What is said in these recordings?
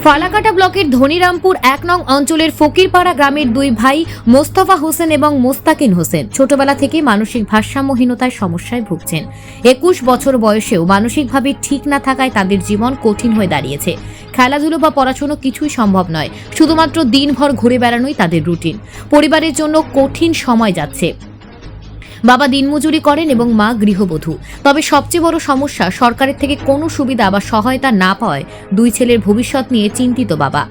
ফালাকাটা ব্লকের ধনিরামপুর ১ নং অঞ্চলের ফকিরপাড়া গ্রামের দুই ভাই মোস্তফা হোসেন এবং মোস্তাকিন হোসেন ছোটবেলা থেকে মানসিক ভারসাম্যহীনতার সমস্যায় ভুগছেন। ২১ বছর বয়সেও মানসিকভাবে ঠিক না থাকায় তাদের জীবন কঠিন হয়ে দাঁড়িয়েছে। খেলাধুলো বা পড়াশোনা কিছুই সম্ভব নয়, শুধুমাত্র দিনভর ঘুরে বেড়ানোই তাদের রুটিন। পরিবারের জন্য কঠিন সময় যাচ্ছে। বাবা দিনমজুরি করেন এবং মা গৃহবধূ। তবে সবচেয়ে বড় সমস্যা, সরকারের থেকে কোনো সুবিধা বা সহায়তা না পাওয়ায় দুই ছেলের ভবিষ্যৎ নিয়ে চিন্তিত বাবা।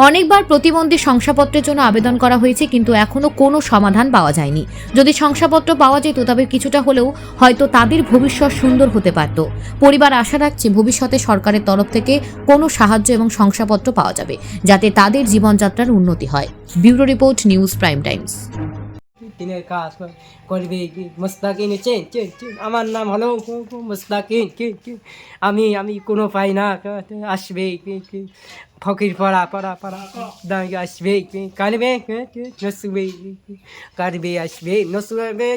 অনেকবার প্রতিবন্ধী শংসাপত্রের জন্য আবেদন করা হয়েছে, কিন্তু এখনো কোনো সমাধান পাওয়া যায়নি। যদি শংসাপত্র পাওয়া যেত তবে কিছুটা হলেও হয়তো তাদের ভবিষ্যৎ সুন্দর হতে পারত। পরিবার আশা রাখছে ভবিষ্যতে সরকারের তরফ থেকে কোনো সাহায্য এবং শংসাপত্র পাওয়া যাবে, যাতে তাদের জীবনযাত্রার উন্নতি হয়। Bureau report, news prime Times. দিনের কাজ করবে মুস্তাকিন চেন চেন চেন আমার নাম হলো মুস্তাকিন আমি কোনো পাই না আসবে ফকির পড়া পড়া পড়া দাঁড়িয়ে আসবে কারবে নসবে কারবে আসবে নসবে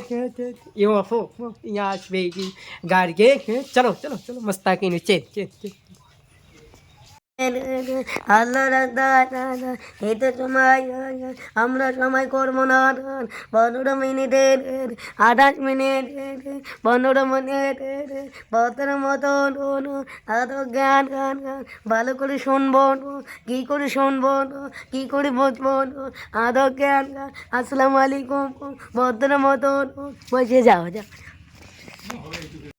ইয়া আসবে গাড়িকে চলো চলো চলো মুস্তাকিন চেন চেন চেন আল্লাহ এই তো সময় আমরা সময় করবো না 15 মিনিটের 28 মিনিট 15 মিনিট পথের মতন এত জ্ঞান গান ভালো করে শুনবো, কী করে শুনবো, কী করে বুঝবো, আদৌ জ্ঞান গান। আসসালামু আলাইকুম, ভদ্রের মতন বসে যাও।